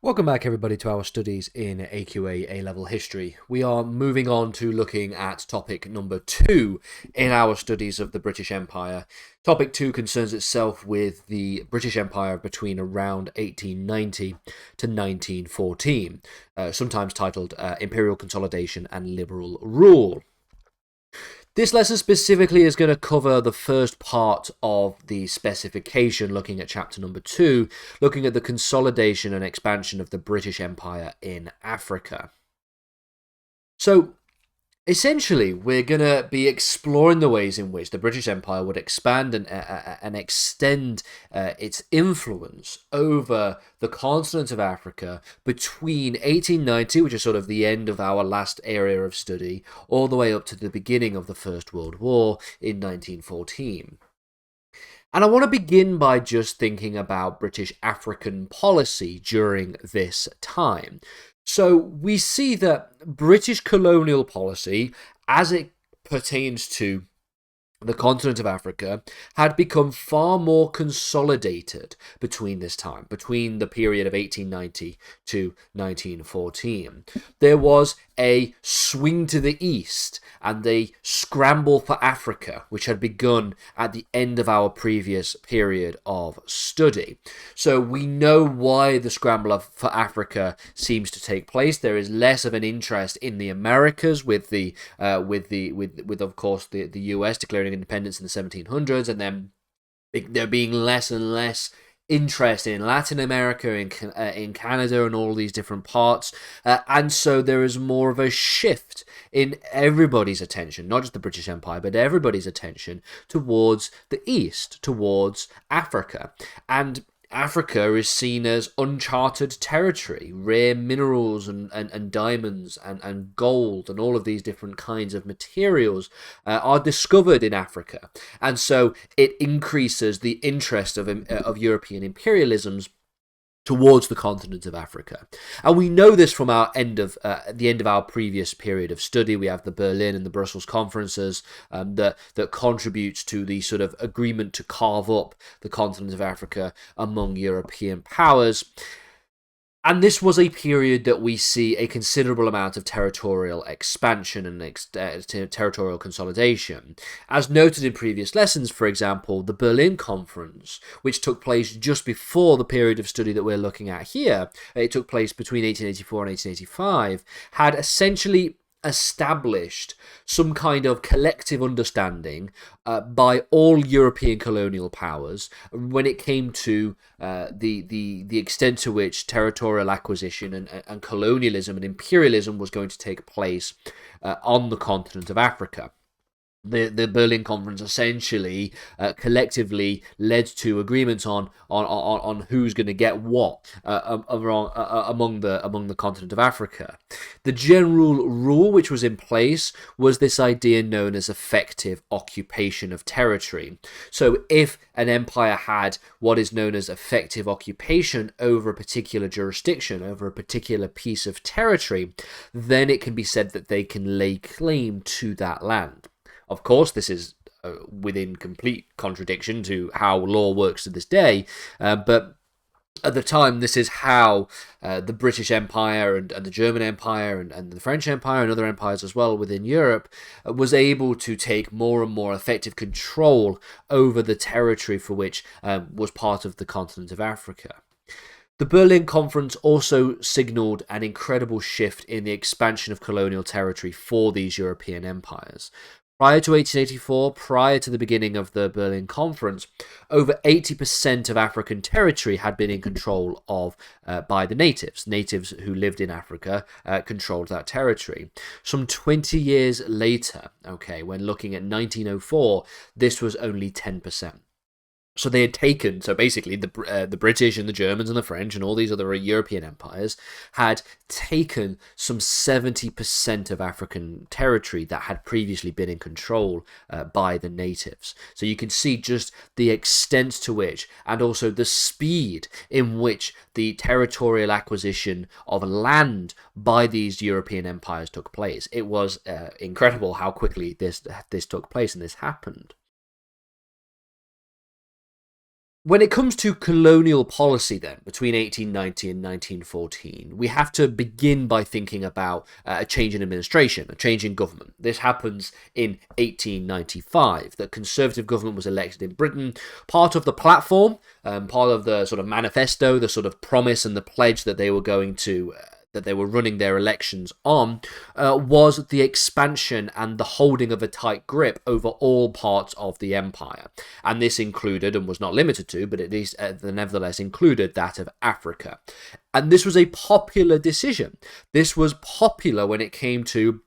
Welcome back, everybody, to our studies in AQA A-Level History. We are moving on to looking at topic number 2 in our studies of the British Empire. Topic 2 concerns itself with the British Empire between around 1890 to 1914, sometimes titled Imperial Consolidation and Liberal Rule. This lesson specifically is going to cover the first part of the specification, looking at chapter number 2, looking at the consolidation and expansion of the British Empire in Africa. So, essentially, we're going to be exploring the ways in which the British Empire would expand and extend its influence over the continent of Africa between 1890, which is sort of the end of our last area of study, all the way up to the beginning of the First World War in 1914. And I want to begin by just thinking about British African policy during this time. So we see that British colonial policy, as it pertains to the continent of Africa, had become far more consolidated between this time, between the period of 1890 to 1914. There was a swing to the east and a scramble for Africa, which had begun at the end of our previous period of study. So we know why the scramble for Africa seems to take place. There is less of an interest in the Americas, with of course the US declaring independence in the 1700s, and then there being less and less interest in Latin America, in Canada, and all these different parts, and so there is more of a shift in everybody's attention, not just the British Empire, but everybody's attention towards the East, towards Africa. And Africa is seen as uncharted territory. Rare minerals and diamonds and gold and all of these different kinds of materials are discovered in Africa. And so it increases the interest of European imperialisms towards the continent of Africa. And we know this from our the end of our previous period of study. We have the Berlin and the Brussels conferences that contributes to the sort of agreement to carve up the continent of Africa among European powers. And this was a period that we see a considerable amount of territorial expansion and territorial consolidation. As noted in previous lessons, for example, the Berlin Conference, which took place just before the period of study that we're looking at here, it took place between 1884 and 1885, had essentially established some kind of collective understanding by all European colonial powers when it came to the extent to which territorial acquisition and colonialism and imperialism was going to take place on the continent of Africa. The Berlin Conference essentially collectively led to agreements on who's going to get what among the continent of Africa. The general rule which was in place was this idea known as effective occupation of territory. So if an empire had what is known as effective occupation over a particular jurisdiction, over a particular piece of territory, then it can be said that they can lay claim to that land. Of course, this is within complete contradiction to how law works to this day, but at the time, this is how the British Empire and the German Empire and the French Empire and other empires as well within Europe was able to take more and more effective control over the territory for which was part of the continent of Africa. The Berlin Conference also signalled an incredible shift in the expansion of colonial territory for these European empires. Prior to 1884, prior to the beginning of the Berlin Conference, over 80% of African territory had been in control of by the natives. Natives who lived in Africa controlled that territory. Some 20 years later, when looking at 1904, this was only 10%. So they had taken, so basically the British and the Germans and the French and all these other European empires had taken some 70% of African territory that had previously been in control by the natives. So you can see just the extent to which, and also the speed in which the territorial acquisition of land by these European empires took place. It was incredible how quickly this took place and this happened. When it comes to colonial policy, then, between 1890 and 1914, we have to begin by thinking about a change in administration, a change in government. This happens in 1895. The Conservative government was elected in Britain. Part of the platform, part of the sort of manifesto, the sort of promise and the pledge that they were going to that they were running their elections on, was the expansion and the holding of a tight grip over all parts of the empire. And this included, and was not limited to, but it is nevertheless included, that of Africa. And this was a popular decision. This was popular when it came to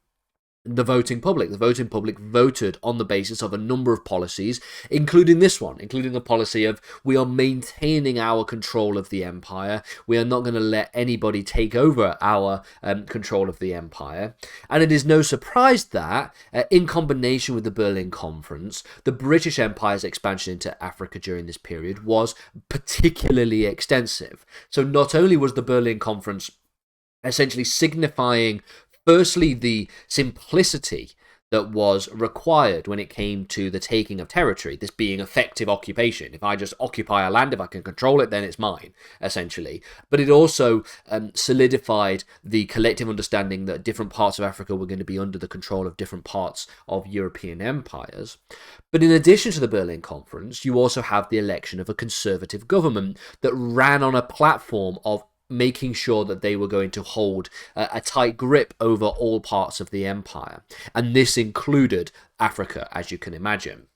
the voting public. The voting public voted on the basis of a number of policies, including this one, including the policy of we are maintaining our control of the empire. We are not going to let anybody take over our control of the empire. And it is no surprise that, in combination with the Berlin Conference, the British Empire's expansion into Africa during this period was particularly extensive. So not only was the Berlin Conference essentially signifying firstly, the simplicity that was required when it came to the taking of territory, this being effective occupation. If I just occupy a land, if I can control it, then it's mine, essentially. But it also solidified the collective understanding that different parts of Africa were going to be under the control of different parts of European empires. But in addition to the Berlin Conference, you also have the election of a conservative government that ran on a platform of making sure that they were going to hold a tight grip over all parts of the empire. And this included Africa, as you can imagine.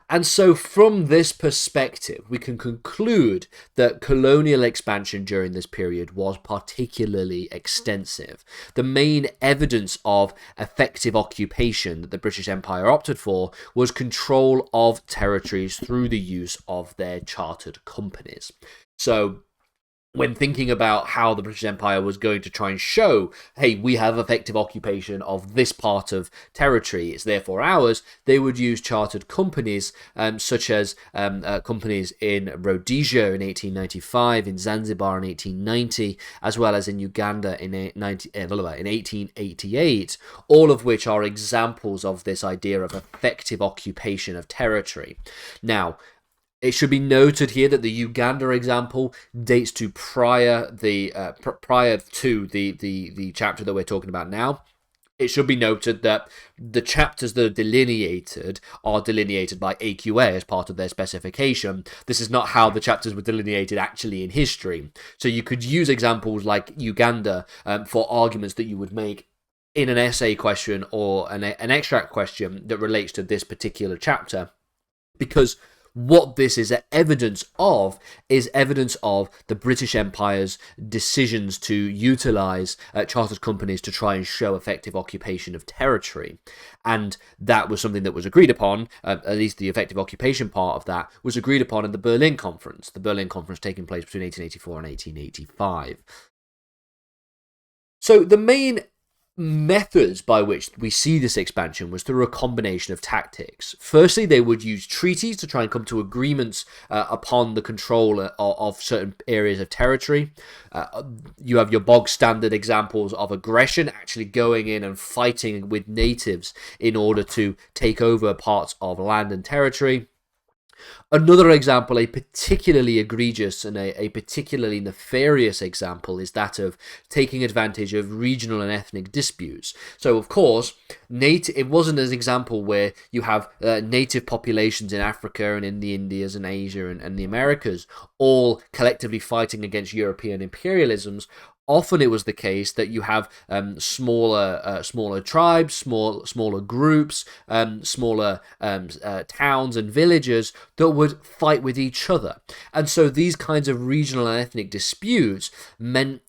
And so from this perspective, we can conclude that colonial expansion during this period was particularly extensive. The main evidence of effective occupation that the British Empire opted for was control of territories through the use of their chartered companies. So when thinking about how the British Empire was going to try and show, hey, we have effective occupation of this part of territory, it's therefore ours, they would use chartered companies, such as companies in Rhodesia in 1895, in Zanzibar in 1890, as well as in Uganda in 1888, all of which are examples of this idea of effective occupation of territory. Now, it should be noted here that the Uganda example dates to prior to the chapter that we're talking about now. It should be noted that the chapters that are delineated by AQA as part of their specification. This is not how the chapters were delineated actually in history. So you could use examples like Uganda for arguments that you would make in an essay question or an extract question that relates to this particular chapter, because what this is evidence of the British Empire's decisions to utilise chartered companies to try and show effective occupation of territory. And that was something that was agreed upon, at least the effective occupation part of that, was agreed upon in the Berlin Conference. The Berlin Conference taking place between 1884 and 1885. So the main methods by which we see this expansion was through a combination of tactics. Firstly, they would use treaties to try and come to agreements upon the control of certain areas of territory. You have your bog standard examples of aggression, actually going in and fighting with natives in order to take over parts of land and territory. Another example, a particularly egregious and a particularly nefarious example, is that of taking advantage of regional and ethnic disputes. So, of course, it wasn't an example where you have native populations in Africa and in the Indias and Asia and the Americas all collectively fighting against European imperialisms. Often it was the case that you have smaller tribes, smaller groups, smaller towns and villages that would fight with each other. And so these kinds of regional and ethnic disputes meant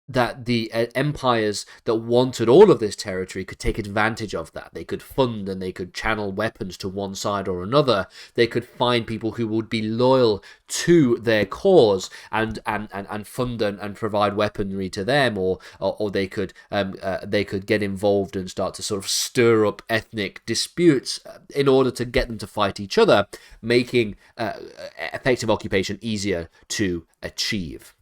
that the empires that wanted all of this territory could take advantage of that. They could fund and they could channel weapons to one side or another. They could find people who would be loyal to their cause and fund and provide weaponry to them, or they could get involved and start to sort of stir up ethnic disputes in order to get them to fight each other, making effective occupation easier to achieve.